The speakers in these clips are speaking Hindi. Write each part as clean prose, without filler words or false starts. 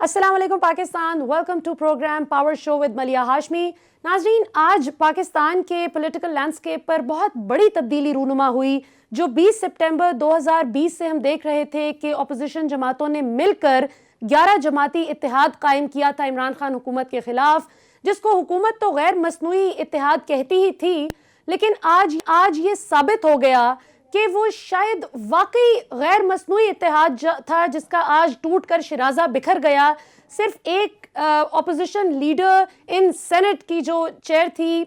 अस्सलाम वालेकुम Pakistan, welcome to program power show with Maliya Hashmi. नाजरीन, आज पाकिस्तान के पॉलिटिकल लैंडस्केप पर बहुत बड़ी तब्दीली रूनुमा हुई। जो 20 सितंबर 2020 से हम देख रहे थे कि अपोजिशन जमातों ने मिलकर 11 जमाती इत्तेहाद कायम किया था इमरान खान हुकूमत के खिलाफ, जिसको हुकूमत तो गैर मसनूई इत्तेहाद कहती ही थी, लेकिन आज ये साबित हो गया कि वो शायद वाकई गैर मसनूई इत्तेहाद था जिसका आज टूट कर शिराजा बिखर गया। सिर्फ एक ऑपोजिशन लीडर इन सेनेट की जो चेयर थी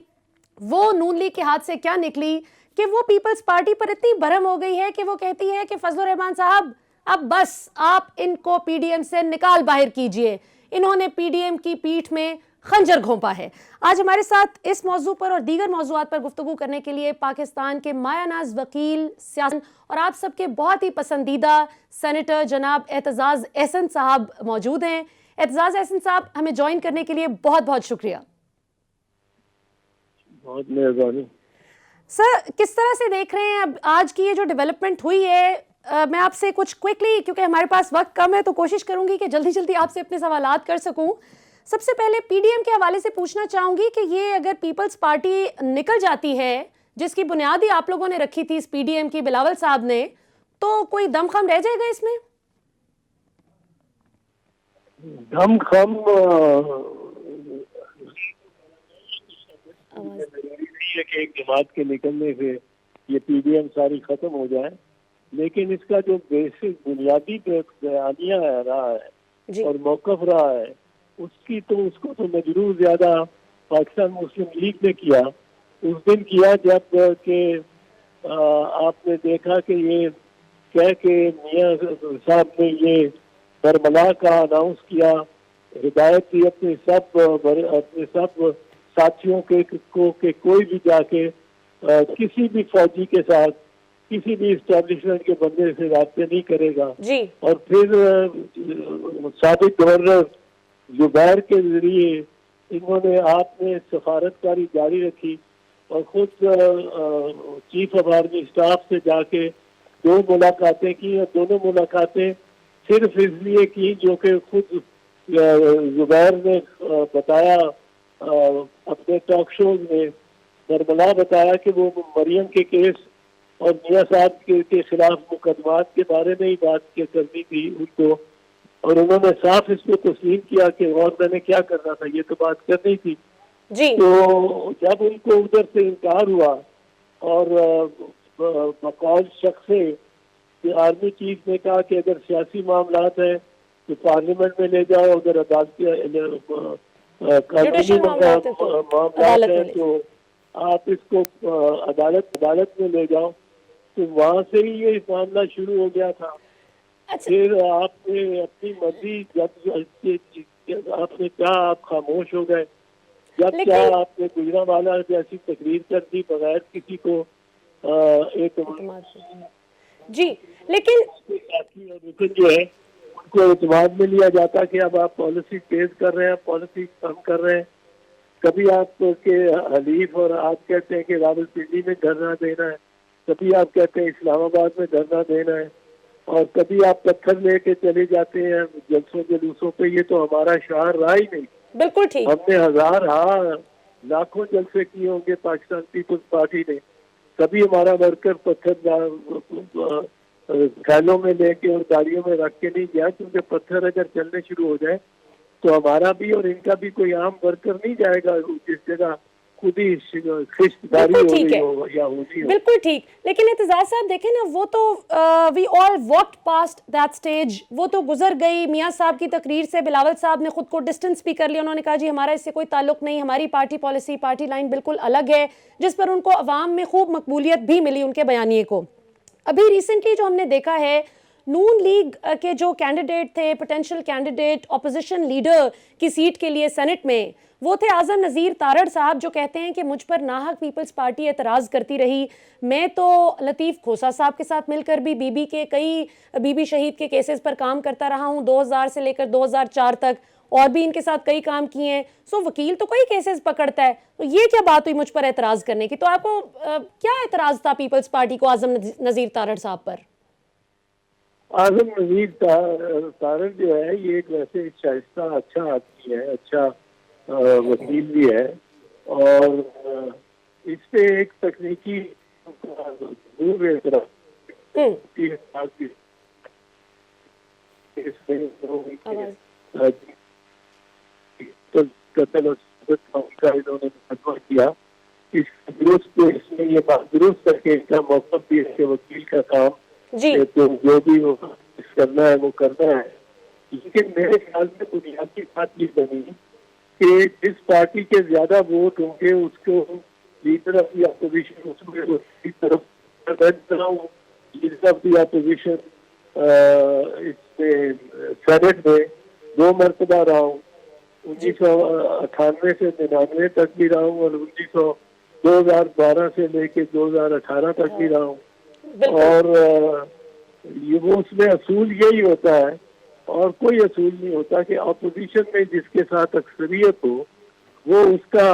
वो नून लीग के हाथ से क्या निकली कि वो पीपल्स पार्टी पर इतनी भरम हो गई है कि वो कहती है कि फजलुर रहमान साहब अब बस आप इनको पीडीएम से निकाल बाहर कीजिए। इन्होंने पीडीएम की पीठ में खंजर घोंपा है। आज हमारे साथ इस मौजू पर और दीगर मौजूआत पर गुफ्तगू करने के लिए पाकिस्तान के मायानाज वकील, सियासत और आप सबके बहुत ही पसंदीदा सेनेटर जनाब एतजाज एहसन साहब मौजूद हैं। एतजाज एहसन साहब, हमें ज्वाइन करने के लिए बहुत बहुत शुक्रिया। बहुत मेहरबानी सर, किस तरह से देख रहे हैं अब आज की ये जो डेवलपमेंट हुई है? मैं आपसे कुछ क्विकली, क्योंकि हमारे पास वक्त कम है, तो कोशिश करूंगी कि जल्दी जल्दी आपसे अपने सवालात कर सकूं। सबसे पहले पीडीएम के हवाले से पूछना चाहूंगी कि ये अगर पीपल्स पार्टी निकल जाती है, जिसकी बुनियादी आप लोगों ने रखी थी इस पीडीएम की, बिलावल साहब ने, तो कोई दमखम रह जाएगा इसमें? दमखम जरूरी है कि एक जमात के निकलने से ये पीडीएम सारी खत्म हो जाए, लेकिन इसका जो बेसिक बुनियादी बयानिया रहा है और मौकफ रहा है उसको तो मजरूर ज्यादा पाकिस्तान मुस्लिम लीग ने किया। उस दिन किया जब के आपने देखा कि ये कह के मियां साहब ने ये बरमला का अनाउंस किया, हिदायत दी अपने सब साथियों के कोई भी जाके किसी भी फौजी के साथ, किसी भी इस्टेब्लिशमेंट के बंदे से रास्ते नहीं करेगा जी। और फिर साबिक गवर्नर जुबैर के जरिए इन्होंने आपने सफारतकारी जारी रखी और खुद चीफ ऑफ आर्मी स्टाफ से जाके 2 मुलाकातें की, और दोनों मुलाकातें सिर्फ इसलिए की जो कि खुद जुबैर ने बताया अपने टॉक शोज में, बरमला बताया कि वो मरियम के केस और मियां साहब के खिलाफ मुकदमात के बारे में ही बात करनी थी उनको, और उन्होंने साफ इसको तस्लीम किया कि और मैंने क्या करना था, ये तो बात करनी थी जी। तो जब उनको उधर से इनकार हुआ और बकौल शख्स से आर्मी चीफ ने कहा कि अगर सियासी मामलात है तो पार्लियामेंट में ले जाओ, अगर कानूनी मामलात है तो आप इसको अदालत में ले जाओ। तो वहाँ से ही ये मामला शुरू हो गया था। फिर आपने अपनी मर्जी, जब आपने क्या आप खामोश हो गए, जब क्या आपने गुजरांवाला जैसी तकरीर कर दी बगैर किसी को एक जी। लेकिन जो है उनको एतमाद में लिया जाता कि अब आप पॉलिसी तेज कर रहे हैं, पॉलिसी कम कर रहे हैं। कभी आप के हलीफ और आप कहते हैं कि रावलपिंडी में धरना देना है, कभी आप कहते हैं इस्लामाबाद में धरना देना है, और कभी आप पत्थर लेके चले जाते हैं जलसों जुलूसों पे। ये तो हमारा शहर रहा ही नहीं। बिल्कुल ठीक। हमने लाखों जलसे किए होंगे पाकिस्तान पीपल्स पार्टी ने, कभी हमारा वर्कर पत्थर थैलों में लेके और गाड़ियों में रख के नहीं गया, क्योंकि पत्थर अगर चलने शुरू हो जाए तो हमारा भी और इनका भी कोई आम वर्कर नहीं जाएगा जिस जगह खुद ही खिस्तारी हो रही हो या होती हो। बिल्कुल ठीक। लेकिन एतजाज साहब देखें ना, वो तो we all walked past that stage, वो तो गुजर गई। मियां साहब की तकरीर से बिलावल साहब ने खुद को डिस्टेंस भी कर लिया। उन्होंने कहा जी हमारा इससे कोई ताल्लुक नहीं, हमारी पार्टी पॉलिसी, पार्टी लाइन बिल्कुल अलग है, जिस पर उनको अवाम में खूब मकबूलियत भी मिली उनके बयानिए को। अभी रिसेंटली जो हमने देखा है, नून लीग के जो कैंडिडेट थे, पोटेंशियल कैंडिडेट ऑपोजिशन लीडर की सीट के लिए सेनेट में, वो थे आजम नज़ीर तारड़ साहब, जो कहते हैं कि मुझ पर नाहक पीपल्स पार्टी एतराज़ करती रही। मैं तो लतीफ़ खोसा साहब के साथ मिलकर भी बीबी शहीद के केसेस पर काम करता रहा हूँ 2000 से लेकर 2004 तक, और भी इनके साथ कई काम किए हैं। सो वकील तो कई केसेस पकड़ता है, तो ये क्या बात हुई मुझ पर एतराज़ करने की? तो आपको क्या एतराज़ था पीपल्स पार्टी को आजम नज़ीर तारड़ साहब पर? आजम नजीर तारक जो है ये एक वैसे शाइस्ता अच्छा आदमी है, अच्छा वकील भी है, और इस पे एक तकनीकी जरूर एतराज तो कत्ल और का इन्होंने मुकदमा किया, इस दुरुस्त पे इसमें ये बात दुरुस्त करके इसका मौक़िफ़ भी इसके वकील का काम जी। तो जो भी वो करना है वो करना है। लेकिन मेरे ख्याल में बुनियादी बात ये बनी कि जिस पार्टी के ज्यादा वोट होंगे उसको लीडर ऑफ द अपोजिशन उसमें उसकी तरफ लीडर ऑफ द अपोजिशन इसमें सेनेट में 2 मरतबा रहा हूँ, 1998 से 99 तक भी रहा हूँ, और 2012 से लेके 2018 तक भी रहा हूँ। और ये वो उसमें असूल यही होता है और कोई असूल नहीं होता कि अपोजिशन में जिसके साथ अक्सरियत हो वो उसका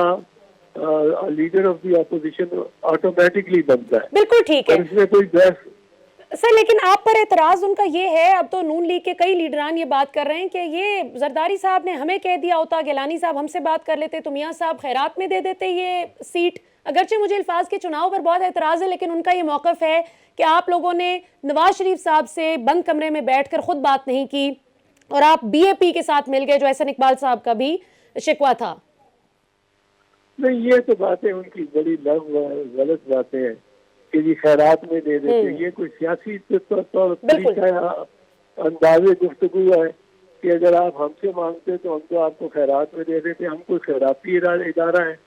leader of the opposition automatically बनता है। बिल्कुल ठीक है, इसमें कोई बहस सर। लेकिन आप पर एतराज उनका ये है, अब तो नून लीग के कई लीडरान ये बात कर रहे हैं कि ये जरदारी साहब ने हमें कह दिया होता, गिलानी साहब हमसे बात कर लेते तो मियां साहब खैरात में दे देते ये सीट। अगरचे मुझे अल्फाज के चुनाव पर बहुत एतराज है, लेकिन उनका ये मौक़िफ़ है कि आप लोगों ने नवाज शरीफ साहब से बंद कमरे में बैठकर खुद बात नहीं की और आप बीएपी के साथ मिल गए, जो एहसन इकबाल साहब का भी शिकवा था। नहीं, ये तो बातें उनकी बड़ी गलत बातें हैं कि जी खैरात में दे देते। ये कोई सियासी तरीका अंदाजे गुफ्तगू है कि अगर आप हमसे मांगते तो हम तो आपको खैरात में दे देते। हम कोई खैराती इदारा है?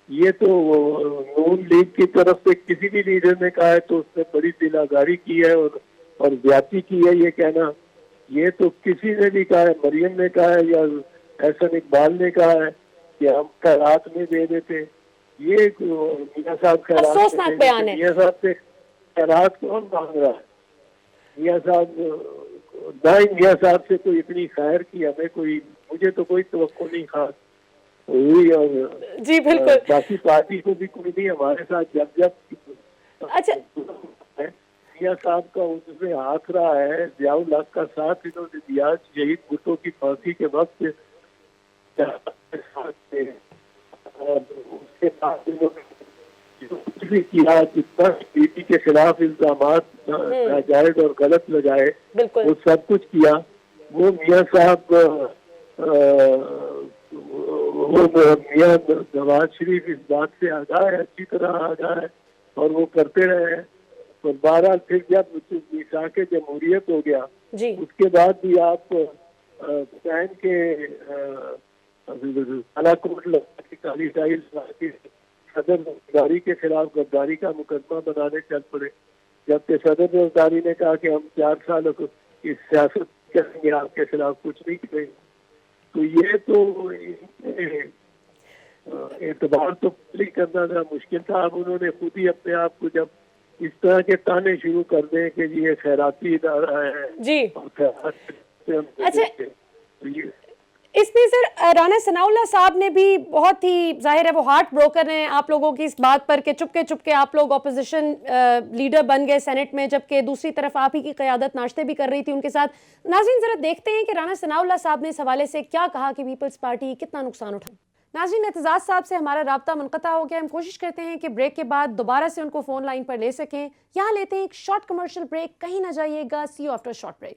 ये तो नून लीग की तरफ से किसी भी लीडर ने कहा है तो उसने बड़ी दिलागारी की है और ज्यादती की है ये कहना। ये तो किसी ने भी कहा है, मरियम ने कहा है या एहसन इकबाल ने कहा है कि हम खैरात में दे देते। ये मियां साहब खैरात मियां साहब से खैरात कौन मांग रहा है? मियां साहब ना ही मियां साहब से कोई इतनी खैर की हमें कोई, मुझे तो कोई तवक्को नहीं खास हुई, और जी बिल्कुल बाकी पार्टी को भी कोई नहीं। हमारे साथ जब अच्छा मियां साहब का उसमें हाथ रहा है, जियाउल हक का साथ इन्होंने दिया शहीद भुट्टो की फांसी के वक्त, और उसके साथ कुछ भी किया, जितना बीपी के खिलाफ इल्जाम नाजायज और गलत लगाए वो सब कुछ किया। वो मियां साहब वो मियां नवाज शरीफ इस बात से आगाह है, अच्छी तरह आगाह है, और वो करते रहे हैं। और 12 फिर जब मिसाक जमहूरियत हो गया उसके बाद भी आप पैन के कालाकोट काली टाइल सदर जरदारी के खिलाफ गद्दारी का मुकदमा बनाने चल पड़े, जबकि सदर जरदारी ने कहा कि हम 4 साल की सियासत करेंगे, आपके खिलाफ कुछ नहीं करेंगे। तो ये तो एतबार तो करना था मुश्किल था। अब उन्होंने खुद ही अपने आप को जब इस तरह के ताने शुरू कर दें कि ये खैराती इदारा है जी। अच्छा, इसमें सर राना सनाउल्लाह साहब ने भी बहुत ही जाहिर है वो हार्ट ब्रोकन है आप लोगों की इस बात पर कि चुपके आप लोग ऑपोजिशन लीडर बन गए सेनेट में, जबकि दूसरी तरफ आप ही की क़यादत नाश्ते भी कर रही थी उनके साथ। नाज़रीन जरा देखते हैं कि राना सनाउल्लाह साहब ने इस हवाले से क्या कहा कि पीपल्स पार्टी कितना नुकसान उठाई। नाज़रीन एतजाज़ साहब से हमारा राब्ता मुनक़ता हो गया। हम कोशिश करते हैं कि ब्रेक के बाद दोबारा से उनको फ़ोन लाइन पर ले सकें। यहाँ लेते हैं एक शॉर्ट कमर्शियल ब्रेक, कहीं ना जाइएगा। See you after short break.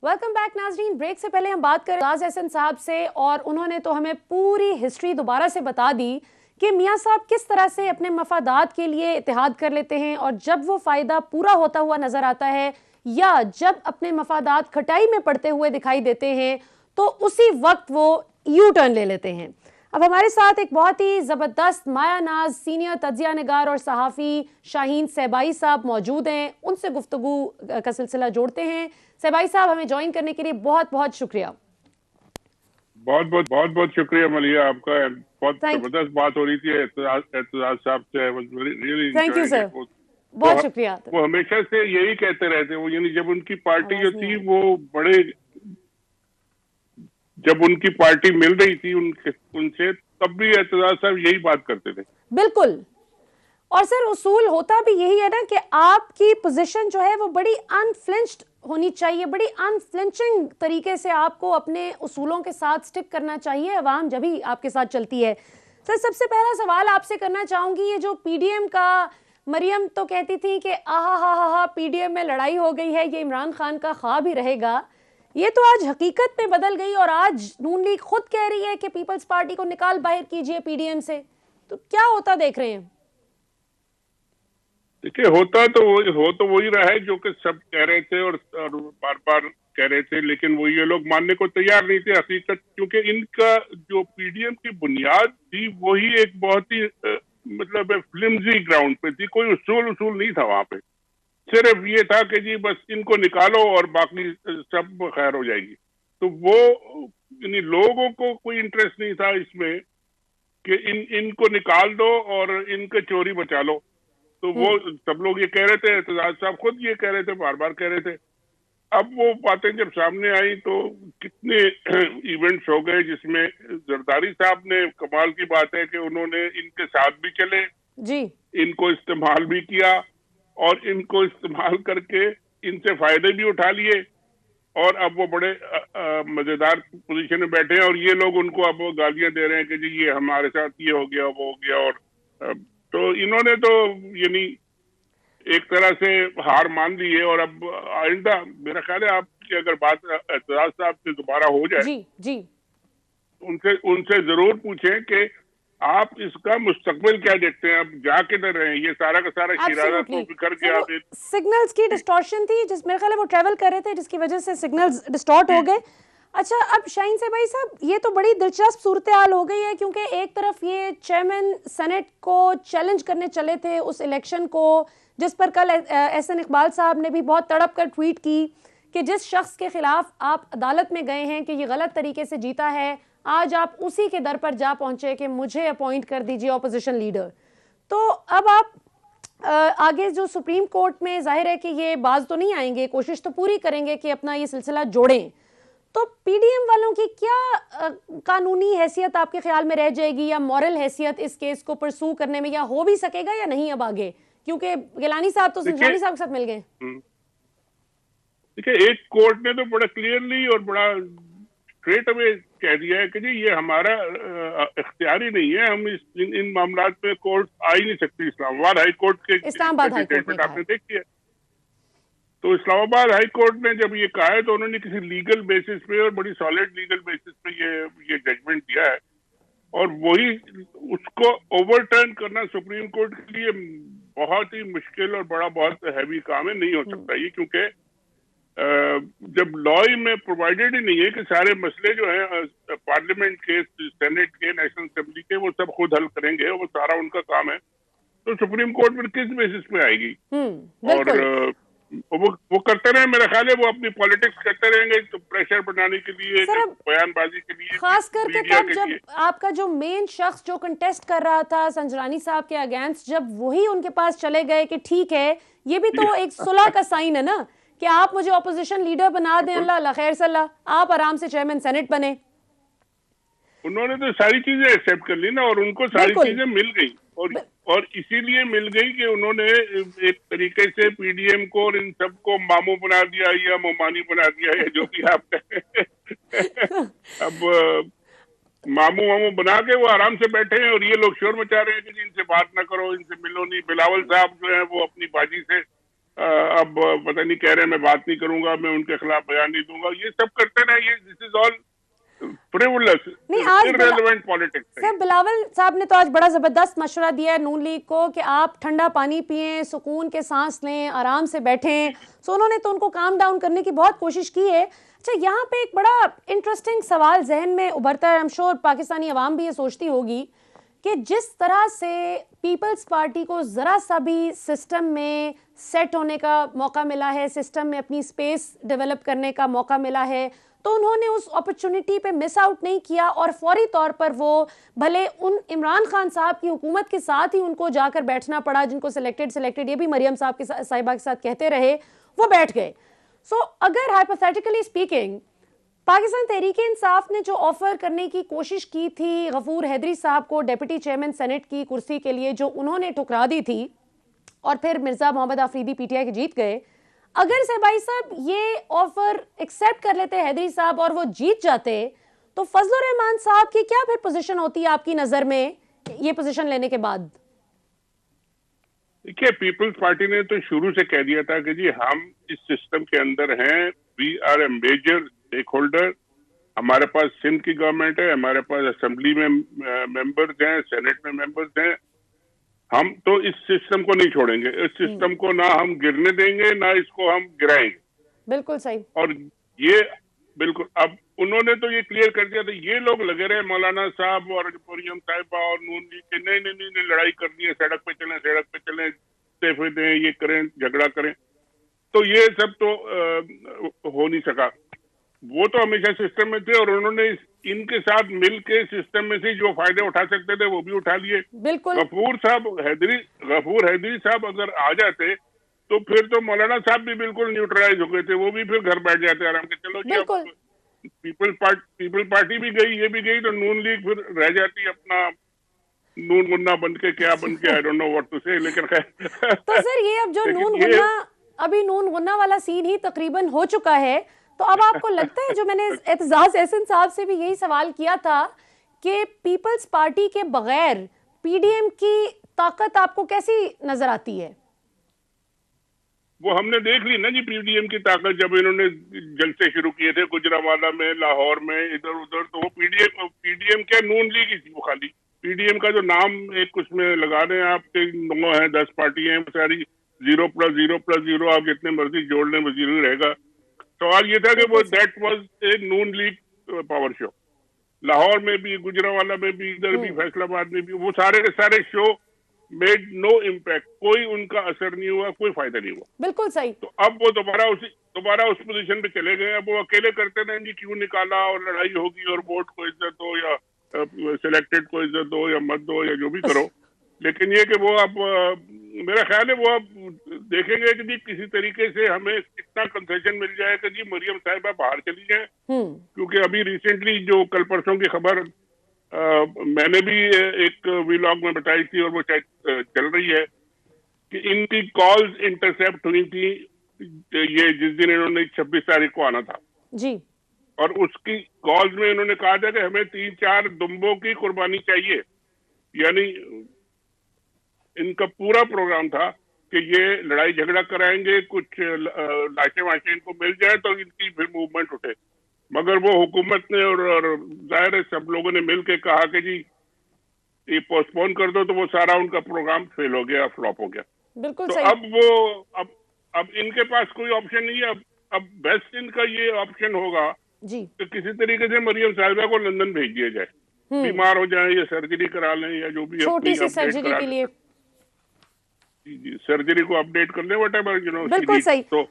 Welcome back नाजरीन। ब्रेक से पहले हम बात करें राज एहसन साहब से, और उन्होंने तो हमें पूरी हिस्ट्री दोबारा से बता दी कि मियां साहब किस तरह से अपने मफादात के लिए इत्तेहाद कर लेते हैं, और जब वो फ़ायदा पूरा होता हुआ नज़र आता है या जब अपने मफादात खटाई में पड़ते हुए दिखाई देते हैं तो उसी वक्त वो यू टर्न ले लेते हैं। अब हमारे साथ एक बहुत ही ज़बरदस्त मायानाज सीनियर तज्ज़िया निगार और सहाफ़ी शाहीन सहबाई साहब मौजूद हैं। उनसे गुफ्तगू का सिलसिला जोड़ते हैं। सहबाई साहब, हमें ज्वाइन करने के लिए बहुत बहुत शुक्रिया। बहुत बहुत शुक्रिया मलिया आपका। बहुत जबरदस्त बात हो रही थी एतजाज साहब से। थैंक यू सर, बहुत शुक्रिया। वो हमेशा से यही कहते रहते, वो यानी जब उनकी पार्टी जो थी वो बड़े जब उनकी पार्टी मिल रही थी उनसे, तब भी एतजाज साहब यही बात करते थे। बिल्कुल। और सर उसूल होता भी यही है ना कि आपकी पोजीशन जो है वो बड़ी अनफ्लिंच्ड होनी चाहिए, बड़ी अनफ्लिंचिंग तरीके से आपको अपने उसूलों के साथ स्टिक करना चाहिए, अवाम जब भी आपके साथ चलती है। सर सबसे पहला सवाल आपसे करना चाहूंगी, ये जो पीडीएम का, मरियम तो कहती थी कि आहा हा पीडीएम में लड़ाई हो गई है, ये इमरान खान का ख्वाब ही रहेगा, ये तो आज हकीकत में बदल गई और आज नून लीग खुद कह रही है कि पीपल्स पार्टी को निकाल बाहर कीजिए पीडीएम से। तो क्या होता देख रहे हैं? देखिए, होता तो वही रहा है जो कि सब कह रहे थे और बार बार कह रहे थे, लेकिन वो ये लोग मानने को तैयार नहीं थे हकीकत, क्योंकि इनका जो पीडीएम की बुनियाद थी वही एक बहुत ही मतलब फ्लिमजी ग्राउंड पे थी, कोई उसूल नहीं था वहां पे। सिर्फ ये था कि जी बस इनको निकालो और बाकी सब खैर हो जाएगी। तो वो यानी लोगों को कोई इंटरेस्ट नहीं था इसमें कि इनको निकाल दो और इनके चोरी बचा लो। तो वो सब लोग ये कह रहे थे, एतजाज साहब खुद ये कह रहे थे, बार बार कह रहे थे। अब वो बातें जब सामने आई तो कितने इवेंट्स हो गए जिसमें जरदारी साहब ने, कमाल की बात है कि उन्होंने इनके साथ भी चले जी, इनको इस्तेमाल भी किया और इनको इस्तेमाल करके इनसे फायदे भी उठा लिए और अब वो बड़े मजेदार पोजीशन में बैठे हैं और ये लोग उनको अब गालियां दे रहे हैं कि जी ये हमारे साथ ये हो गया वो हो गया। और तो इन्होंने तो यानी एक तरह से हार मान ली है और अब आइंदा मेरा ख्याल है आपकी अगर बात एतजाज साहब से दोबारा हो जाए जी उनसे जरूर पूछें कि आप इसका मुस्तकबिल क्या देखते हैं, अब जा किधर रहे हैं, ये सारा का सारा शिराजा तो बिखर गया। सिग्नल्स की डिस्टॉर्शन थी जिस मेरे ख्याल है वो ट्रेवल कर रहे थे जिसकी वजह से सिग्नल्स डिस्टॉर्ट हो गए। अच्छा, अब शाहीन से भाई साहब, ये तो बड़ी दिलचस्प सूरत हाल हो गई है क्योंकि एक तरफ ये चेयरमैन सेनेट को चैलेंज करने चले थे उस इलेक्शन को, जिस पर कल एहसन इकबाल साहब ने भी बहुत तड़प कर ट्वीट की कि जिस शख्स के खिलाफ आप अदालत में गए हैं कि ये गलत तरीके से जीता है, आज आप उसी के दर पर जा पहुंचे कि मुझे अपॉइंट कर दीजिए ऑपोजिशन लीडर। तो अब आप आगे जो सुप्रीम कोर्ट में जाहिर है कि ये बाज तो नहीं आएंगे, कोशिश तो पूरी करेंगे कि अपना ये सिलसिला जोड़ें। तो पीडीएम वालों की क्या कानूनी हैसियत आपके ख्याल में रह जाएगी या मॉरल हैसियत इस केस को परसू करने में, या हो भी सकेगा या नहीं अब आगे, क्योंकि गिलानी साहब तो संजानी साहब के साथ मिल गए। देखिए, एक कोर्ट ने तो बड़ा क्लियरली और बड़ा स्ट्रेट अवे कह दिया है कि जी ये हमारा इख्तियारी नहीं है, हम इन मामलात में कोर्ट आ ही नहीं सकती। इस्लामाबाद हाई कोर्ट के स्टेटमेंट आपने देखी है। तो इस्लामाबाद हाई कोर्ट ने जब ये कहा है तो उन्होंने किसी लीगल बेसिस पे और बड़ी सॉलिड लीगल बेसिस पे ये जजमेंट दिया है और वही उसको ओवरटर्न करना सुप्रीम कोर्ट के लिए बहुत ही मुश्किल और बहुत हैवी काम है, नहीं हो सकता ये, क्योंकि जब लॉ में प्रोवाइडेड ही नहीं है कि सारे मसले जो हैं पार्लियामेंट के, सेनेट के, नेशनल असेंबली के, वो सब खुद हल करेंगे, वो सारा उनका काम है, तो सुप्रीम कोर्ट पर किस बेसिस पे आएगी? और वो करते रहे, मेरा ख्याल है वो अपनी पॉलिटिक्स करते रहेंगे तो प्रेशर बनाने के लिए, बयानबाजी के लिए, खास करके तब जब आपका जो मेन शख्स जो कंटेस्ट कर रहा था संजरानी साहब के अगेंस्ट, जब वही उनके पास चले गए कि ठीक है, ये भी तो एक सुलह का साइन है ना कि आप मुझे ऑपोजिशन लीडर बना दें, अल्लाह खैर सल्ला, आप आराम से चेयरमैन सेनेट बने। उन्होंने तो सारी चीजें एक्सेप्ट कर ली ना और उनको सारी चीजें मिल गई और इसीलिए मिल गई कि उन्होंने एक तरीके से पीडीएम को और इन सबको मामू बना दिया या मोमानी बना दिया है, जो भी आप अब मामू बना के वो आराम से बैठे हैं और ये लोग शोर मचा रहे हैं कि इनसे बात ना करो, इनसे मिलो नहीं। बिलावल साहब जो है वो अपनी बाजी से अब पता नहीं कह रहे हैं मैं बात नहीं करूंगा, मैं उनके खिलाफ बयान नहीं दूंगा, ये सब करते रहे। ये this is all frivolous, irrelevant politics. Sir Bilawal साहब ने तो आज बड़ा जबरदस्त मशवरा दिया है नून लीग को कि आप ठंडा पानी पिएं, सुकून के सांस लें, आराम से बैठें। सो उन्होंने तो उनको काम डाउन करने की बहुत कोशिश की है। अच्छा, यहाँ पे एक बड़ा इंटरेस्टिंग सवाल जहन में उभरता है, आई एम श्योर पाकिस्तानी अवाम भी ये सोचती होगी कि जिस तरह से पीपल्स पार्टी को ज़रा सा भी सिस्टम में सेट होने का मौका मिला है, सिस्टम में अपनी स्पेस डेवलप करने का मौका मिला है, तो उन्होंने उस अपॉर्चुनिटी पे मिस आउट नहीं किया और फौरी तौर पर वो भले उन इमरान खान साहब की हुकूमत के साथ ही उनको जाकर बैठना पड़ा, जिनको सिलेक्टेड ये भी मरियम साहब के साहिबा के साथ कहते रहे, वो बैठ गए। सो अगर हाइपोथेटिकली स्पीकिंग पाकिस्तान तहरीक-ए-इंसाफ ने जो ऑफर करने की कोशिश की थी गफूर हैदरी साहब को डिप्टी चेयरमैन सेनेट की कुर्सी के लिए, जो उन्होंने ठुकरा दी थी और फिर मिर्जा मोहम्मद आफरीदी पीटीआई के जीत गए, अगर सहबाई साहब ये ऑफर एक्सेप्ट कर लेते हैदरी साहब और वो जीत जाते, तो फजलुर रहमान साहब की क्या फिर पोजीशन होती है आपकी नजर में ये पोजीशन लेने के बाद? देखिए, पीपल्स पार्टी ने तो शुरू से कह दिया था कि जी हम इस सिस्टम के अंदर हैं, we are a major stakeholder. हमारे पास सिंध की गवर्नमेंट है, हमारे पास असेंबली में मेंबर्स हैं, सेनेट में मेंबर्स हैं, हम तो इस सिस्टम को नहीं छोड़ेंगे। इस सिस्टम को ना हम गिरने देंगे, ना इसको हम गिराएंगे। बिल्कुल सही। और ये बिल्कुल, अब उन्होंने तो ये क्लियर कर दिया था। ये लोग लगे रहे मौलाना साहब और मरियम साहिबा और नून लीग के, नहीं नहीं नहीं, लड़ाई करनी है, सड़क पे चलें, इस्तीफे दें, ये करें, झगड़ा करें। तो ये सब तो हो नहीं सका। वो तो हमेशा सिस्टम में थे और उन्होंने इनके साथ मिल के सिस्टम में से जो फायदे उठा सकते थे वो भी उठा लिए। बिल्कुल। गफूर हैदरी साहब अगर आ जाते तो फिर तो मौलाना साहब भी बिल्कुल न्यूट्रलाइज हो गए थे, वो भी फिर घर बैठ जाते आराम के। चलो जी, अब पीपल पार्टी भी गई, ये भी गई, तो नून लीग फिर रह जाती अपना नून गुन्ना बन के, क्या बन के, I don't know what to say. लेकिन खैर तो सर ये अब जो नून गुन्ना, अभी नून गुन्ना वाला सीन ही तकरीबन हो चुका है, तो अब आपको लगता है, जो मैंने एतजाज एहसन साहब से भी यही सवाल किया था, कि पीपल्स पार्टी के बगैर पीडीएम की ताकत आपको कैसी नजर आती है? वो हमने देख ली ना जी, पीडीएम की ताकत। जब इन्होंने जलसे शुरू किए थे गुजरांवाला में, लाहौर में, इधर उधर, तो वो पीडीएम क्या, नून लीग ही थी वो खाली। पीडीएम का जो नाम एक उसमें लगा रहे हैं आपके, 9 है 10 पार्टियां हैं सारी, 0+0+0 आप जितने मर्जी जोड़ लें वो 0 रहेगा। सवाल ये था कि वो that was a Noon league power show. Lahore में भी, गुजरांवाला में भी, इधर भी, फैसलाबाद में भी, वो सारे के सारे शो मेड नो इम्पैक्ट, कोई उनका असर नहीं हुआ, कोई फायदा नहीं हुआ। बिल्कुल सही। तो अब वो दोबारा उस पोजीशन पे चले गए। अब वो अकेले करते रहेंगे, क्यों निकाला, और लड़ाई होगी, और वोट को इज्जत दो या सिलेक्टेड को इज्जत दो या मत दो या जो भी करो। लेकिन ये कि वो अब मेरा ख्याल है वो अब देखेंगे कि जी किसी तरीके से हमें इतना कंसेशन मिल जाए कि जी मरियम साहिबा बाहर चली जाए। क्योंकि अभी रिसेंटली जो कल परसों की खबर मैंने भी एक व्लॉग में बताई थी, और वो चल रही है, कि इनकी कॉल्स इंटरसेप्ट हुई थी ये जिस दिन इन्होंने 26 तारीख को आना था जी, और उसकी कॉल्स में इन्होंने कहा था कि हमें 3-4 दुम्बों की कुर्बानी चाहिए। यानी इनका पूरा प्रोग्राम था कि ये लड़ाई झगड़ा कराएंगे, कुछ लाशें वाशें इनको मिल जाए तो इनकी फिर मूवमेंट उठे। मगर वो हुकूमत ने और जाहिर है सब लोगों ने मिल के कहा कि जी ये पोस्टपोन कर दो, तो वो सारा उनका प्रोग्राम फेल हो गया, फ्लॉप हो गया। बिल्कुल तो सही। अब इनके पास कोई ऑप्शन नहीं है। अब बेस्ट इनका ये ऑप्शन होगा जी, कि किसी तरीके से मरियम साहिबा को लंदन भेज दिया जाए, बीमार हो जाए या सर्जरी करा लें या जो भी, छोटी सी सर्जरी के लिए। जी, सर्जरी को अपडेट कर लें, व्हाटएवर यू नो। बिल्कुल सही। तो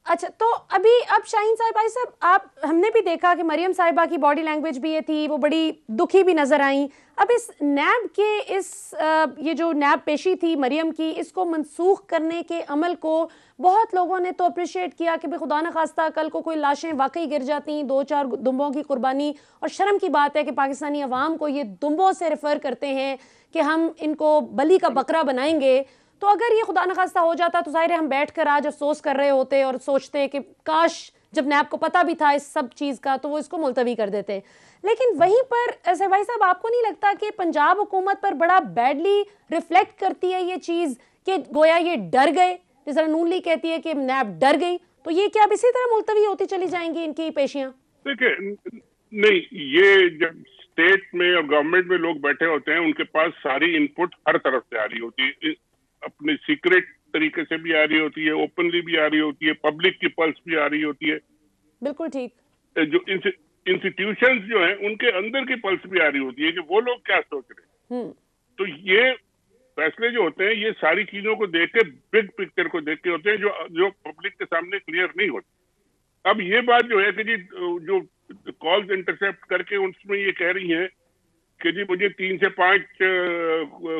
अच्छा, तो अब शाहीन साहब, भाई साहब, आप, हमने भी देखा कि मरियम साहिबा की बॉडी लैंग्वेज भी ये थी, वो बड़ी दुखी भी नजर आई। अब इस नैब के ये जो नैब पेशी थी मरियम की, इसको मनसूख करने के अमल को बहुत लोगों ने तो अप्रिशिएट किया कि भाई खुदा न खास्ता कल को कोई लाशें वाकई गिर जाती, 2-4 दुम्बों की कुर्बानी। और शर्म की बात है कि पाकिस्तानी अवाम को ये दुम्बों से रेफर करते हैं कि हम इनको बलि का बकरा बनाएंगे। तो अगर ये खुदा न खास्ता हो जाता तो जाहिर है हम बैठकर आज अफसोस कर रहे होते और सोचते कि काश जब नैब को पता भी था इस सब चीज़ का तो वो इसको मुलतवी कर देते। लेकिन वहीं पर ऐसे भाई साहब, आपको नहीं लगता कि पंजाब हुकूमत पर बड़ा बैडली रिफ्लेक्ट करती है ये चीज़ कि गोया ये डर गए, जिस तरह नून लीग कहती है कि नैब डर गई, तो ये क्या अब इसी तरह मुलतवी होती चली जाएंगी इनकी पेशियां? देखिए, नहीं, ये जब स्टेट में और गवर्नमेंट में लोग बैठे होते हैं उनके पास सारी इनपुट हर तरफ से आ रही होती है, अपने सीक्रेट तरीके से भी आ रही होती है, ओपनली भी आ रही होती है, पब्लिक की पल्स भी आ रही होती है। बिल्कुल ठीक। जो इंस्टीट्यूशंस जो हैं उनके अंदर की पल्स भी आ रही होती है कि वो लोग क्या सोच रहे हैं। तो ये फैसले जो होते हैं ये सारी चीजों को देख के, बिग पिक्चर को देख के होते हैं, जो पब्लिक के सामने क्लियर नहीं होती। अब ये बात जो है कि जी जो कॉल्स इंटरसेप्ट करके उसमें ये कह रही हैं कि जी मुझे 3 से 5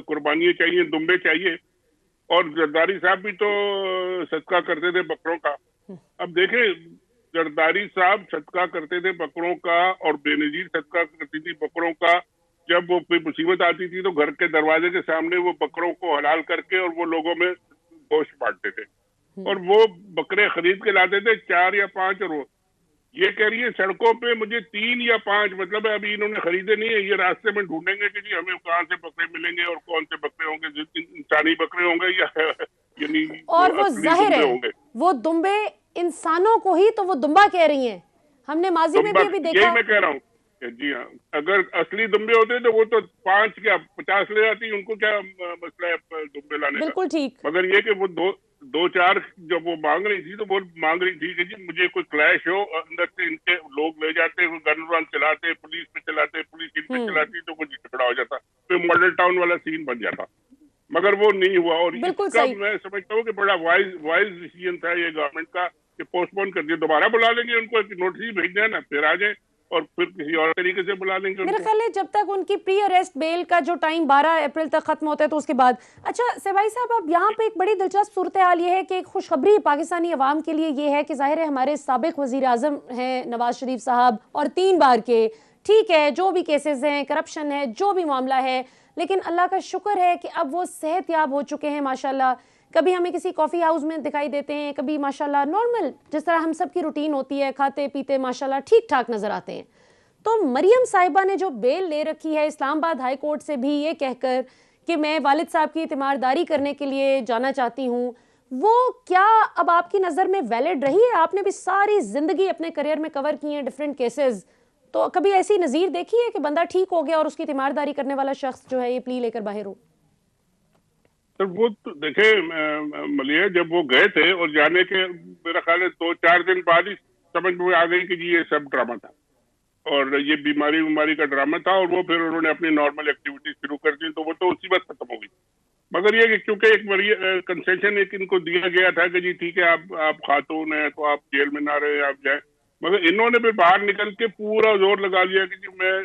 कुर्बानियां चाहिए, दुम्बे चाहिए, और जरदारी साहब भी तो सदका करते थे बकरों का। अब देखें, जरदारी साहब सदका करते थे बकरों का और बेनजीर सदका करती थी बकरों का। जब वो कोई मुसीबत आती थी तो घर के दरवाजे के सामने वो बकरों को हलाल करके और वो लोगों में गोश्त बांटते थे और वो बकरे खरीद के लाते थे 4 या 5। और ये कह रही है सड़कों पे मुझे 3 या 5, मतलब अभी इन्होंने खरीदे नहीं है, ये रास्ते में ढूंढेंगे कि जी हमें कहाँ से बकरे मिलेंगे और कौन से बकरे होंगे, इंसानी बकरे होंगे या यानी और वो जाहिर है होंगे। वो दुम्बे इंसानों को ही तो वो दुम्बा कह रही हैं। हमने माजी में भी अभी देखा। यही मैं कह रहा हूँ। जी हाँ, अगर असली दुम्बे होते तो वो तो 5 क्या 50 ले जाती, उनको क्या मसला है दुम्बे लाने का। बिल्कुल ठीक। मगर ये कि वो दो चार जब वो मांग रही थी तो वो मांग रही थी कि जी मुझे कोई क्लैश हो, अंदर से इनके लोग ले जाते, गन वन चलाते, पुलिस पे चलाते, पुलिस इन पे चलाती तो कुछ झगड़ा हो जाता, तो मॉडल टाउन वाला सीन बन जाता। मगर वो नहीं हुआ और इसका मैं समझता हूँ कि बड़ा वाइज डिसीजन था ये गवर्नमेंट का कि पोस्टपोन कर दिया। दोबारा बुला लेंगे उनको, नोटिस भेज देना, फिर आ जाए और फिर किसी और तरीके से बुला लेंगे। मेरा ख्याल है जब तक उनकी प्री अरेस्ट बेल का जो टाइम 12 अप्रैल तक खत्म होता है तो उसके बाद। अच्छा सहबाई साहब, अब यहाँ पे एक बड़ी दिलचस्प सूरत हाल ये है कि एक खुशखबरी पाकिस्तानी अवाम के लिए ये है कि जाहिर है हमारे साबिक वजीर आजम हैं नवाज शरीफ साहब और 3 बार के, ठीक है जो भी केसेस हैं, करप्शन है, जो भी मामला है, लेकिन अल्लाह का शुक्र है कि अब वो सेहतयाब हो चुके हैं माशाल्लाह। कभी हमें किसी कॉफ़ी हाउस में दिखाई देते हैं, कभी माशाल्लाह नॉर्मल जिस तरह हम सब की रूटीन होती है, खाते पीते माशाल्लाह ठीक ठाक नज़र आते हैं। तो मरियम साहिबा ने जो बेल ले रखी है इस्लामाबाद हाई कोर्ट से भी ये कहकर कि मैं वालिद साहब की तीमारदारी करने के लिए जाना चाहती हूँ, वो क्या अब आपकी नज़र में वैलिड रही है? आपने भी सारी ज़िंदगी अपने करियर में कवर की हैं डिफरेंट केसेस, तो कभी ऐसी नज़ीर देखी है कि बंदा ठीक हो गया और उसकी तीमारदारी करने वाला शख्स जो है ये प्ली लेकर बाहर हो? तो वो तो देखे मलिया, जब वो गए थे और जाने के मेरा ख्याल है 2-4 दिन बाद ही समझ में आ गई कि जी ये सब ड्रामा था और ये बीमारी का ड्रामा था और वो फिर उन्होंने अपनी नॉर्मल एक्टिविटी शुरू कर दी, तो वो तो उसी वक्त खत्म हो गई। मगर ये कि चूंकि एक कंसेशन एक इनको दिया गया था कि जी ठीक है आप खातून हैं तो आप जेल में ना रहे, आप जाए, मगर इन्होंने भी बाहर निकल के पूरा जोर लगा लिया कि जी मैं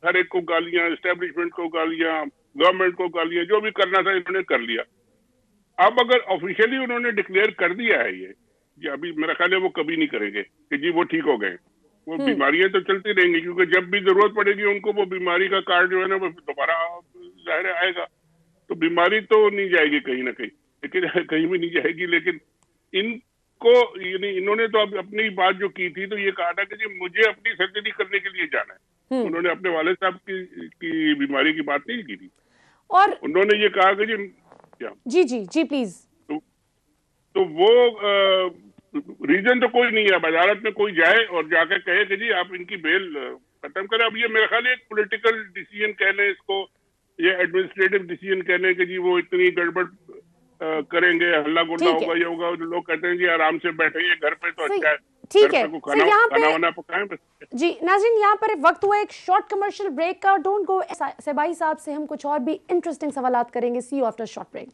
हर एक को गालियां, एस्टेब्लिशमेंट को गालियां, गवर्नमेंट को गालियां, जो भी करना था इन्होंने कर लिया। अब अगर ऑफिशियली उन्होंने डिक्लेयर कर दिया है ये अभी मेरा ख्याल है वो कभी नहीं करेंगे कि जी वो ठीक हो गए। वो बीमारियां तो चलती रहेंगी क्योंकि जब भी जरूरत पड़ेगी उनको वो बीमारी का कार्ड जो है ना वो दोबारा जाहिर आएगा, तो बीमारी तो नहीं जाएगी कहीं ना कहीं, लेकिन कहीं भी नहीं जाएगी। लेकिन इनको इन्होंने तो अब अपनी बात जो की थी तो ये कहा था कि जी मुझे अपनी सर्जरी करने के लिए जाना है। उन्होंने अपने वाले साहब की बीमारी की बात नहीं की थी और उन्होंने ये कहा कि जी क्या जी प्लीज, तो वो रीजन तो कोई नहीं है। अब अदालत में कोई जाए और जाकर कहे कि जी आप इनकी बेल खत्म करें, अब ये मेरे ख्याल एक पॉलिटिकल डिसीजन कह लें इसको, ये एडमिनिस्ट्रेटिव डिसीजन कह लें कि जी वो इतनी गड़बड़ करेंगे, हल्ला गुल्ला होगा, ये होगा। लोग कहते हैं जी आराम से बैठे घर पे तो अच्छा है, ठीक है। खाना पकाएं बस। जी नाज़रीन, यहाँ पर वक्त हुआ एक शॉर्ट कमर्शियल ब्रेक का। Don't go. सहबाई साहब से हम कुछ और भी इंटरेस्टिंग सवालात करेंगे। See you after short break.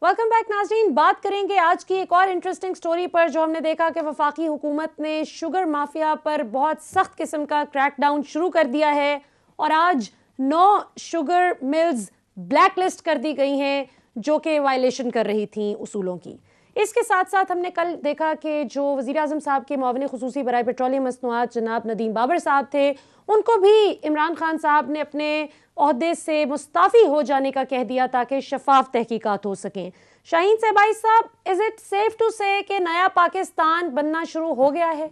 Welcome back नाज़रीन। बात करेंगे आज की एक और इंटरेस्टिंग स्टोरी पर जो हमने देखा कि वफाकी हुकूमत ने शुगर माफिया पर बहुत सख्त किस्म का क्रैकडाउन शुरू कर दिया है और आज 9 शुगर मिल्स ब्लैकलिस्ट कर दी गई हैं जो कि वायलेशन कर रही थी उसूलों की। इसके साथ साथ हमने कल देखा कि जो वज़ीर आज़म साहब के मुआविन खुसूसी बराए पेट्रोलियम मसनूआत जनाब नदीम बाबर साहब थे, उनको भी इमरान खान साहब ने अपने ओहदे से मुस्ताफ़ी हो जाने का कह दिया ताकि शफाफ तहकीकात हो सकें। शाहीन सहबाई साहब, इज इट सेफ टू से कि नया पाकिस्तान बनना शुरू हो गया है?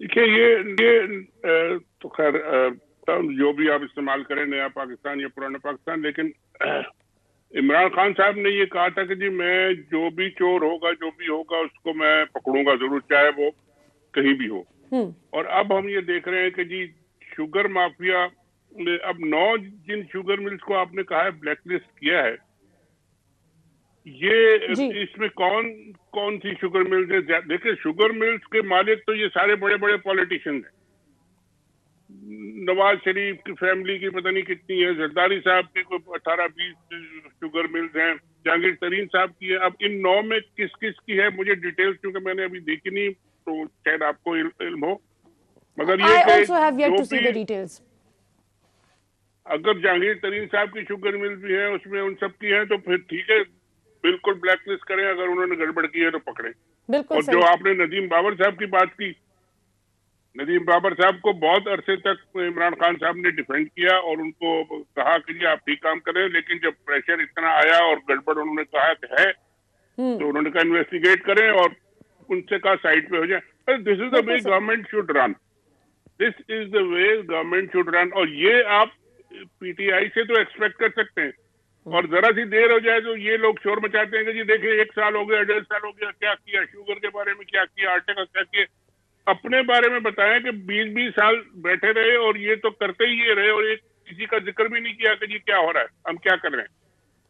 देखिए ये तो खैर जो भी आप इस्तेमाल करें, नया पाकिस्तान या पुराना पाकिस्तान, लेकिन इमरान खान साहब ने ये कहा था कि जी मैं जो भी चोर होगा, जो भी होगा उसको मैं पकड़ूंगा जरूर, चाहे वो कहीं भी हो। और अब हम ये देख रहे हैं कि जी शुगर माफिया ने अब 9 जिन शुगर मिल्स को आपने कहा है ब्लैकलिस्ट किया है, ये इसमें कौन सी शुगर मिल्स है? देखिए शुगर मिल्स के मालिक तो ये सारे बड़े बड़े पॉलिटिशियन हैं। नवाज शरीफ की फैमिली की पता नहीं कितनी है, जरदारी साहब की कोई 18-20 शुगर मिल्स हैं, जहांगीर तरीन साहब की है। अब इन 9 में किस किस की है मुझे डिटेल्स क्योंकि मैंने अभी देखी नहीं, तो शायद आपको इल्म हो। मगर I ये कि also have yet जो to see भी the details. अगर जहांगीर तरीन साहब की शुगर मिल भी है, उसमें उन सब की है, तो फिर ठीक है, बिल्कुल ब्लैकलिस्ट करें। अगर उन्होंने गड़बड़ की है तो पकड़े। बिल्कुल और सही। जो आपने नदीम बाबर साहब की बात की, नदीम बाबर साहब को बहुत अरसे तक इमरान खान साहब ने डिफेंड किया और उनको कहा कि जी आप ठीक काम करें, लेकिन जब प्रेशर इतना आया और गड़बड़ उन्होंने कहा कि है, तो उन्होंने कहा इन्वेस्टिगेट करें और उनसे कहा साइड पे हो जाए। This is the way government should run, this is the way government should run. और ये आप पीटीआई से तो एक्सपेक्ट कर सकते हैं, और जरा सी देर हो जाए तो ये लोग शोर मचाते हैं कि जी देखिए 1 साल हो गया, 1.5 साल हो गया, क्या किया, शुगर के बारे में क्या किया, आटे का क्या किया। अपने बारे में बताया कि 20-20 साल बैठे रहे और ये तो करते ही ये रहे, और एक किसी का जिक्र भी नहीं किया कि जी क्या हो रहा है, हम क्या कर रहे हैं।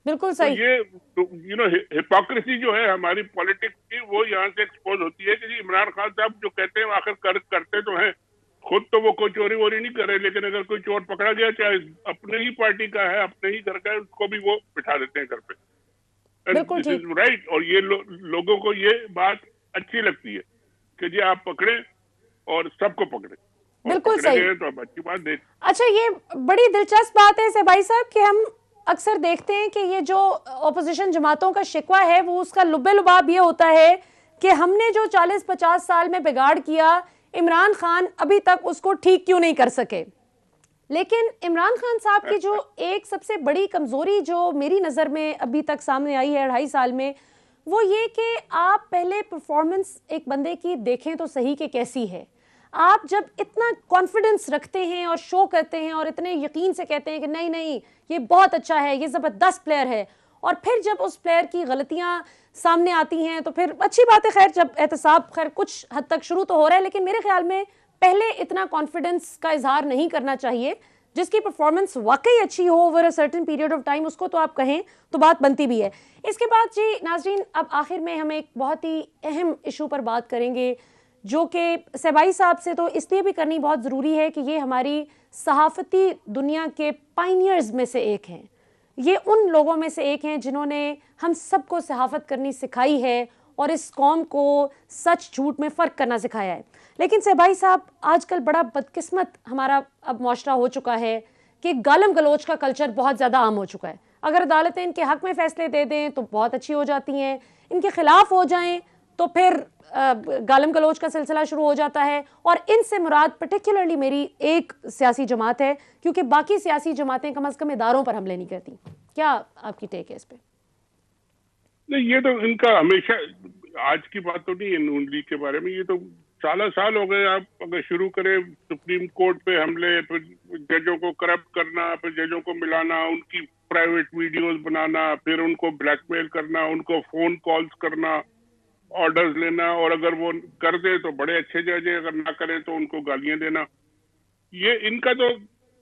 बिल्कुल तो सही। ये हिपोक्रेसी जो है हमारी पॉलिटिक्स की, वो यहाँ से एक्सपोज होती है कि जी इमरान खान साहब जो कहते हैं आखिर करते तो हैं, खुद तो वो कोई चोरी वोरी नहीं करे, लेकिन अगर कोई चोर पकड़ा गया, चाहे अपने ही पार्टी का है, अपने ही घर का है, उसको भी वो बिठा देते हैं घर पे। बिल्कुल दिस इज राइट। और ये लोगों को ये बात अच्छी लगती है कि जी आप पकड़े और सबको पकड़े। बिल्कुल सही। तो अब अच्छी बात देख। अच्छा, ये बड़ी दिलचस्प बात है भाई साहब कि हम अक्सर देखते हैं कि ये जो ऑपोजिशन जमातों का शिकवा है, वो उसका लुब्बे लुबाब ये होता है कि हमने जो 40-50 साल में बिगाड़ किया, इमरान खान अभी तक उसको ठीक क्यों नहीं कर सके। लेकिन इमरान खान साहब की जो एक सबसे बड़ी कमजोरी जो मेरी नज़र में अभी तक सामने आई है 2.5 साल में, वो ये कि आप पहले परफॉर्मेंस एक बंदे की देखें तो सही कि कैसी है। आप जब इतना कॉन्फिडेंस रखते हैं और शो करते हैं और इतने यकीन से कहते हैं कि नहीं नहीं ये बहुत अच्छा है, ये ज़बरदस्त प्लेयर है, और फिर जब उस प्लेयर की गलतियां सामने आती हैं तो फिर अच्छी बात है, खैर जब एहतसाब खैर कुछ हद तक शुरू तो हो रहा है, लेकिन मेरे ख्याल में पहले इतना कॉन्फिडेंस का इजहार नहीं करना चाहिए। जिसकी परफॉर्मेंस वाकई अच्छी हो over a certain period of time, उसको तो आप कहें तो बात बनती भी है। इसके बाद जी नाजरीन, अब आखिर में हम एक बहुत ही अहम इशू पर बात करेंगे, जो कि सहबाई साहब से तो इसलिए भी करनी बहुत ज़रूरी है कि ये हमारी सहाफ़ती दुनिया के पायनियर्स में से एक हैं। ये उन लोगों में से एक हैं जिन्होंने हम सबको सहाफ़त करनी सिखाई है और इस कौम को सच झूठ में फ़र्क करना सिखाया है। लेकिन सहबाई साहब, आजकल बड़ा बदकिस्मत हमारा अब मुआशरा हो चुका है कि गालम गलोच का कल्चर बहुत ज़्यादा आम हो चुका है। अगर अदालतें इनके हक़ में फ़ैसले दे दें तो बहुत अच्छी हो जाती हैं, इनके ख़िलाफ़ हो जाएं तो फिर गालम गलोच का सिलसिला शुरू हो जाता है। और इनसे मुराद पर्टिकुलरली मेरी एक सियासी जमात है, क्योंकि बाकी सियासी जमातें कम अज़ कम इदारों पर हमले नहीं करती। क्या आपकी टेक है इस पर? नहीं, ये तो इनका हमेशा, आज की बात तो नहीं है नून लीग के बारे में, ये तो साल हो गए। आप अगर शुरू करें सुप्रीम कोर्ट पे हमले, फिर जजों को करप्ट करना, फिर जजों को मिलाना, उनकी प्राइवेट वीडियोस बनाना, फिर उनको ब्लैकमेल करना, उनको फोन कॉल्स करना, ऑर्डर्स लेना, और अगर वो कर दे तो बड़े अच्छे जज है, अगर ना करें तो उनको गालियां देना। ये इनका तो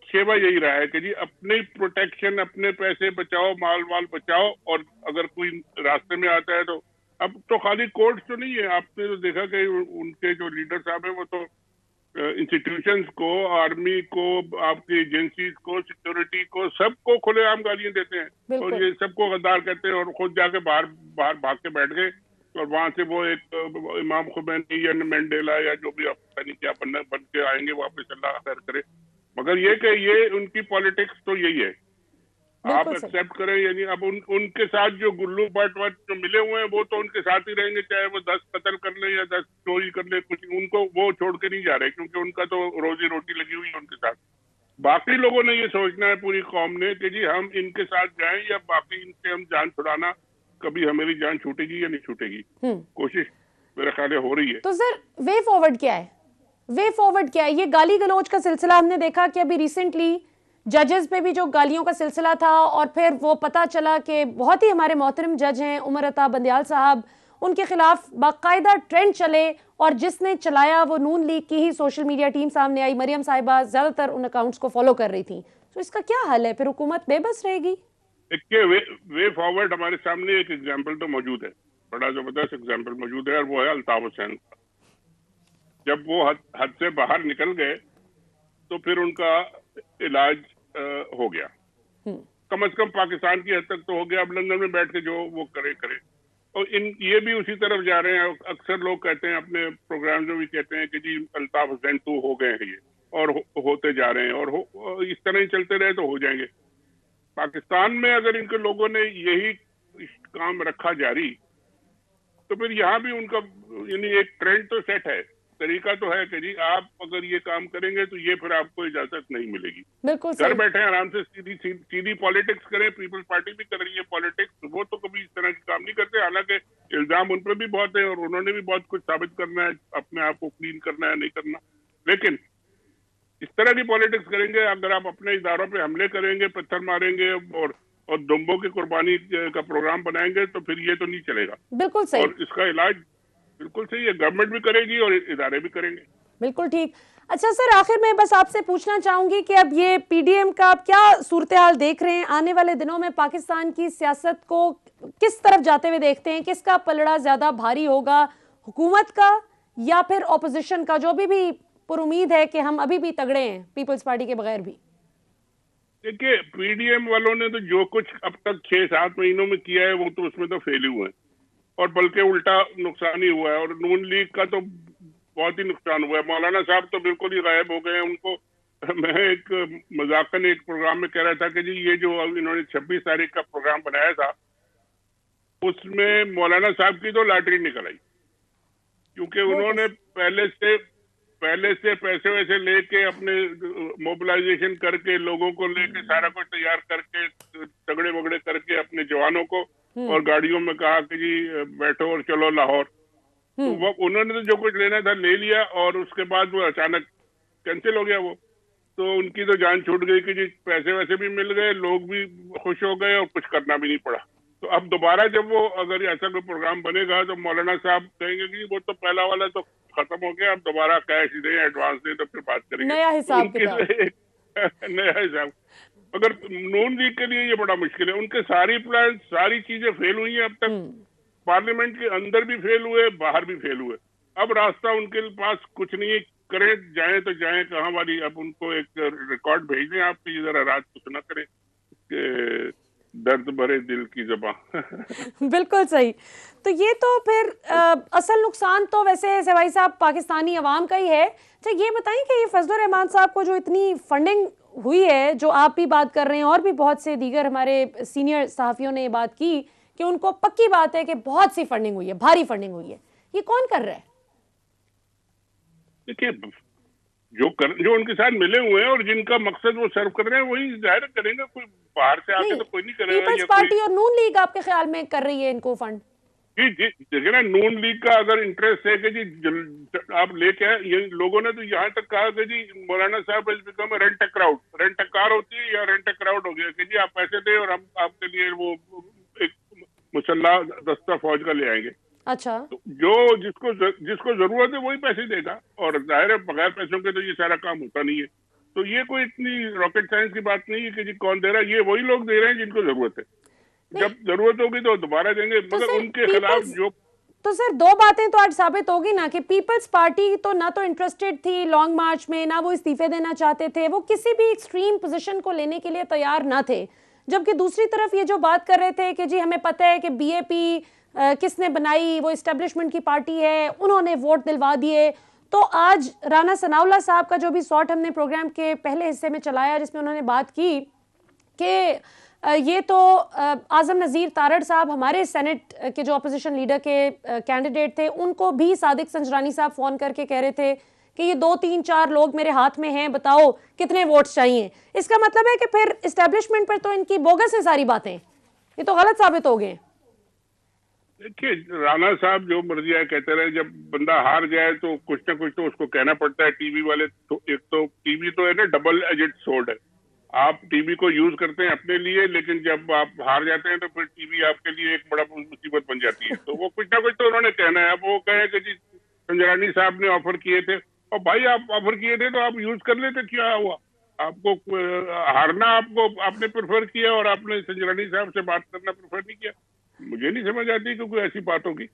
सेवा यही रहा है कि जी अपने प्रोटेक्शन, अपने पैसे बचाओ, माल बचाओ, और अगर कोई रास्ते में आता है तो अब तो खाली कोर्ट तो नहीं है, आपने तो देखा कि उनके जो लीडर साहब है वो तो इंस्टीट्यूशंस को, आर्मी को, आपकी एजेंसीज को, सिक्योरिटी को, सबको खुलेआम गालियां देते हैं और ये सबको गद्दार कहते हैं, और खुद जाके बाहर भाग के बैठ गए, और वहां से वो एक इमाम खुमैनी या मंडेला या जो भी आप नहीं क्या बन के आएंगे वापस, अल्लाह खैर करे। मगर ये कि ये उनकी पॉलिटिक्स तो यही है, आप एक्सेप्ट करें यानी। अब उनके साथ जो गुल्लू भट्ट जो मिले हुए हैं वो तो उनके साथ ही रहेंगे, चाहे वो 10 कत्ल कर ले या 10 चोरी कर ले, कुछ उनको वो छोड़ के नहीं जा रहे, क्योंकि उनका तो रोजी रोटी लगी हुई है उनके साथ। बाकी लोगों ने ये सोचना है, पूरी कौम ने, कि जी हम इनके साथ जाएं या बाकी इनसे हम जान छुड़ाना, कभी हमारी जान छूटेगी या नहीं छूटेगी। कोशिश मेरे ख्याल हो रही है। तो सर वे फॉरवर्ड क्या है? वे फॉरवर्ड क्या है? ये गाली गलौज का सिलसिला हमने देखा कि अभी रिसेंटली जजेस पे भी जो गालियों का सिलसिला था, और फिर वो पता चला कि बहुत ही हमारे मोहतरम जज हैं उमर अता बंदयाल साहब, उनके खिलाफ बाकायदा ट्रेंड चले, और जिसने चलाया वो नून लीग की ही सोशल मीडिया टीम सामने आई। मरियम साहिबा ज्यादातर उन अकाउंट्स को फॉलो कर रही थी। तो इसका क्या हल है? फिर हुकूमत बेबस रहेगी? वे फॉरवर्ड हमारे सामने एक एग्जाम्पल तो मौजूद है, बड़ा जबरदस्त एग्जाम्पल मौजूद है, और वो है अल्ताफ हुसैन। जब वो हद से बाहर निकल गए तो फिर उनका इलाज हो गया, कम से कम पाकिस्तान की हद तक तो हो गया। अब लंदन में बैठ के जो वो करे। और ये भी उसी तरफ जा रहे हैं। अक्सर लोग कहते हैं अपने प्रोग्राम जो भी कहते हैं कि जी अल्ताफ हुसैन 2 हो गए हैं ये, और होते जा रहे हैं, और इस तरह ही चलते रहे तो हो जाएंगे। पाकिस्तान में अगर इनके लोगों ने यही काम रखा जारी, तो फिर यहाँ भी उनका यानी एक ट्रेंड तो सेट है, तरीका तो है कि जी आप अगर ये काम करेंगे तो ये फिर आपको इजाजत नहीं मिलेगी। बिल्कुल घर बैठे आराम से सीधी पॉलिटिक्स करें। पीपल्स पार्टी भी कर रही है पॉलिटिक्स, वो तो कभी इस तरह के काम नहीं करते। हालांकि इल्जाम उन पर भी बहुत है और उन्होंने भी बहुत कुछ साबित करना है, अपने आप को क्लीन करना है, नहीं करना। लेकिन इस तरह की पॉलिटिक्स करेंगे, अगर आप अपने इदारों पे हमले करेंगे, पत्थर मारेंगे और दुम्बों की कुर्बानी का प्रोग्राम बनाएंगे, तो फिर ये तो नहीं चलेगा। बिल्कुल सही। और इसका इलाज बिल्कुल सही है, गवर्नमेंट भी करेगी और इदारे भी करेंगे। बिल्कुल ठीक। अच्छा सर, आखिर में बस आपसे पूछना चाहूंगी कि अब ये पीडीएम का आप क्या सूरत हाल देख रहे हैं? आने वाले दिनों में पाकिस्तान की सियासत को किस तरफ जाते हुए देखते हैं? किसका पलड़ा ज्यादा भारी होगा, हुकूमत का या फिर ऑपोजिशन का, जो भी पुरुमीद है कि हम अभी भी तगड़े हैं पीपल्स पार्टी के बगैर भी? देखिए, पीडीएम वालों ने तो जो कुछ अब तक 6-7 महीनों में किया है वो तो उसमें तो फेल हुए हैं, और बल्कि उल्टा नुकसान ही हुआ है। और नून लीग का तो बहुत ही नुकसान हुआ है। मौलाना साहब तो बिल्कुल ही गायब हो गए हैं। उनको मैं एक मजाकन एक प्रोग्राम में कह रहा था कि जी ये जो इन्होंने 26 तारीख का प्रोग्राम बनाया था, उसमें मौलाना साहब की तो लॉटरी निकल आई, क्योंकि उन्होंने पहले से पैसे वैसे लेके अपने मोबिलाइजेशन करके लोगों को लेके सारा कुछ तैयार करके तगड़े वगड़े करके अपने जवानों को और गाड़ियों में कहा कि जी बैठो और चलो लाहौर। तो वो उन्होंने तो जो कुछ लेना था ले लिया, और उसके बाद वो अचानक कैंसिल हो गया वो। तो उनकी तो जान छूट गई कि जी पैसे वैसे भी मिल गए, लोग भी खुश हो गए और कुछ करना भी नहीं पड़ा। तो अब दोबारा जब वो अगर ऐसा कोई प्रोग्राम बनेगा तो मौलाना साहब कहेंगे कि वो तो पहला वाला तो खत्म हो गया, अब दोबारा कैश दें, एडवांस दें, तो फिर बात करेंगे नया हिसाब किताब। नया हिसाब। मगर नून लीग के लिए ये बड़ा मुश्किल है। उनके सारी प्लान, सारी चीजें फेल हुई हैं अब तक। पार्लियामेंट के अंदर भी फेल हुए, बाहर भी फेल हुए। अब रास्ता उनके पास कुछ नहीं है, करें जाएं तो जाएं कहाँ वाली। अब उनको एक रिकॉर्ड भेज दें आप, जरा रात कुछ ना करें, दर्द भरे दिल की ज़बान। बिल्कुल सही। तो ये तो फिर असल नुकसान तो वैसे भाई साहब पाकिस्तानी अवाम का ही है। अच्छा ये बताएं कि ये फजलुर रहमान साहब को जो इतनी फंडिंग हुई है, जो आप भी बात कर रहे हैं और भी बहुत से दीगर हमारे सीनियर सहाफियों ने ये बात की कि उनको पक्की बात है कि बहुत सी फंडिंग हुई है, भारी फंडिंग हुई है, ये कौन कर रहा है? देखिए, जो उनके साथ मिले हुए हैं और जिनका मकसद वो सर्व कर रहे हैं वही जाहिर करेंगे। कोई बाहर से आके तो कोई नहीं करेगा। पीपल्स पार्टी और नून लीग आपके ख्याल में कर रही है इनको फंड? जी देखिए ना, नून लीग का अगर इंटरेस्ट है कि जी आप लेके आए, ये लोगों ने तो यहाँ तक कहा कि जी मौलाना साहब is become rent a crowd. Rent a car होती है या रेंट अ क्राउड हो गया कि जी आप पैसे दें और हम आपके लिए वो एक मुसल्ला दस्ता फौज का ले आएंगे। अच्छा, तो जो जिसको जरूरत है वही पैसे देगा, और जाहिर है बगैर पैसों के तो ये सारा काम होता नहीं है। तो ये कोई इतनी रॉकेट साइंस की बात नहीं है कि जी कौन दे रहा है। ये वही लोग दे रहे हैं जिनको जरूरत है। जब जरूरत होगी तो दोबारा देंगे। मगर उनके खिलाफ जो तो सर दो बातें तो आज साबित होगी ना कि पीपल्स पार्टी तो ना तो इंटरेस्टेड थी लॉन्ग मार्च में, ना वो इस्तीफे देना चाहते थे, वो किसी भी एक्सट्रीम पोजीशन को लेने के लिए तैयार ना थे। जबकि दूसरी तरफ ये जो बात कर रहे थे कि जी हमें पता है कि बीएपी किसने बनाई, वो एस्टेब्लिशमेंट की पार्टी है, उन्होंने वोट दिलवा दिए। तो आज राना सनाउल्लाह साहब का जो भी शॉट हमने प्रोग्राम के पहले हिस्से में चलाया, जिसमें उन्होंने बात की कि ये तो आजम नज़ीर तारड़ साहब हमारे सेनेट के जो अपोजिशन लीडर के कैंडिडेट थे, उनको भी सादिक संजरानी साहब फ़ोन करके कह रहे थे कि ये 2-3-4 लोग मेरे हाथ में हैं, बताओ कितने वोट्स चाहिए। इसका मतलब है कि फिर इस्टेब्लिशमेंट पर तो इनकी बोगस है सारी बातें, ये तो गलत साबित हो गए। देखिए, राणा साहब जो मर्जी है कहते रहे, जब बंदा हार जाए तो कुछ ना कुछ तो उसको कहना पड़ता है। टीवी वाले तो एक तो टीवी तो है ना, डबल एजेड सोर्ड है। आप टीवी को यूज करते हैं अपने लिए, लेकिन जब आप हार जाते हैं तो फिर टीवी आपके लिए एक बड़ा मुसीबत बन जाती है। तो वो कुछ ना कुछ तो उन्होंने कहना है। अब वो कहे कि जी संजरानी साहब ने ऑफर किए थे, और भाई आप ऑफर किए थे तो आप यूज कर लेते, क्या हुआ? आपको हारना आपने प्रेफर किया और आपने संजरानी साहब से बात करना प्रेफर नहीं किया। मुझे नहीं समझ आती कि कोई ऐसी बात होगी।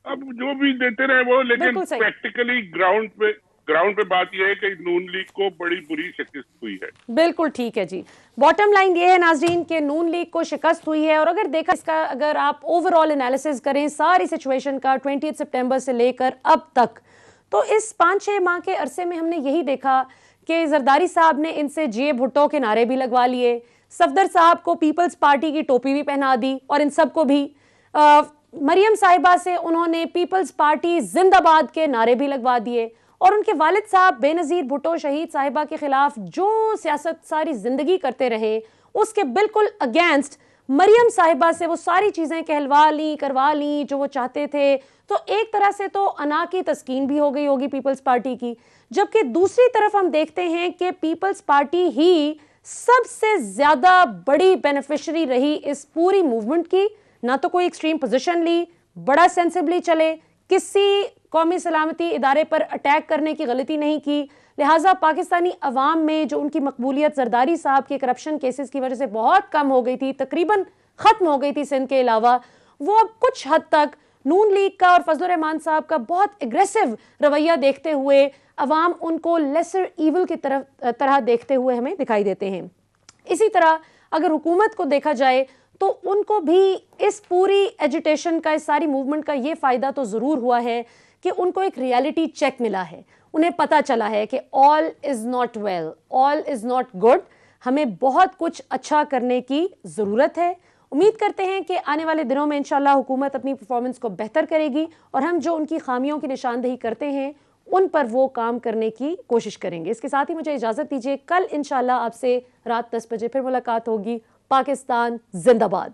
अब जो भी देते रहे वो, लेकिन प्रैक्टिकली ग्राउंड पे ग्राउंड पे बात यह है कि नून लीग को बड़ी बुरी शिकस्त हुई है। बिल्कुल ठीक है जी। बॉटम लाइन ये है नाजरीन कि नून लीग को शिकस्त हुई है। और अगर देखा इसका, अगर आप ओवरऑल एनालिसिस करें सारी सिचुएशन का 20 सितंबर से लेकर अब तक, तो इस 5-6 माह के अरसे में हमने यही देखा कि जरदारी साहब ने इनसे जे भुट्टो के नारे भी लगवा लिए, सफदर साहब को पीपल्स पार्टी की टोपी भी पहना दी और इन सबको भी मरियम साहिबा से उन्होंने पीपल्स पार्टी जिंदाबाद के नारे भी लगवा दिए। और उनके वालिद साहब बेनजीर भुट्टो शहीद साहिबा के खिलाफ जो सियासत सारी जिंदगी करते रहे, उसके बिल्कुल अगेंस्ट मरियम साहिबा से वो सारी चीजें कहलवा ली, करवा ली जो वो चाहते थे। तो एक तरह से तो अना की तस्कीन भी हो गई होगी पीपल्स पार्टी की। जबकि दूसरी तरफ हम देखते हैं कि पीपल्स पार्टी ही सबसे ज्यादा बड़ी बेनिफिशियरी रही इस पूरी मूवमेंट की। ना तो कोई एक्सट्रीम पोजीशन ली, बड़ा सेंसिबली चले, किसी कौमी सलामती इदारे पर अटैक करने की गलती नहीं की। लिहाजा पाकिस्तानी अवाम में जो उनकी मकबूलियत जरदारी साहब के करप्शन केसेस की वजह से बहुत कम हो गई थी, तकरीबन खत्म हो गई थी सिंध के अलावा, वो अब कुछ हद तक नून लीग का और फजलुर रहमान साहब का बहुत एग्रेसिव रवैया देखते हुए अवाम उनको लेसर ईवल की तरह देखते हुए हमें दिखाई देते हैं। इसी तरह अगर हुकूमत को देखा जाए तो उनको भी इस पूरी एजिटेशन का, इस सारी मूवमेंट का ये फायदा तो जरूर हुआ है कि उनको एक रियलिटी चेक मिला है। उन्हें पता चला है कि all is not well, all is not good, हमें बहुत कुछ अच्छा करने की जरूरत है। उम्मीद करते हैं कि आने वाले दिनों में इंशाल्लाह हुकूमत अपनी परफॉर्मेंस को बेहतर करेगी और हम जो उनकी खामियों की निशानदेही करते हैं उन पर वो काम करने की कोशिश करेंगे। इसके साथ ही मुझे इजाजत दीजिए, कल इंशाल्लाह आपसे रात 10 बजे फिर मुलाकात होगी। पाकिस्तान जिंदाबाद।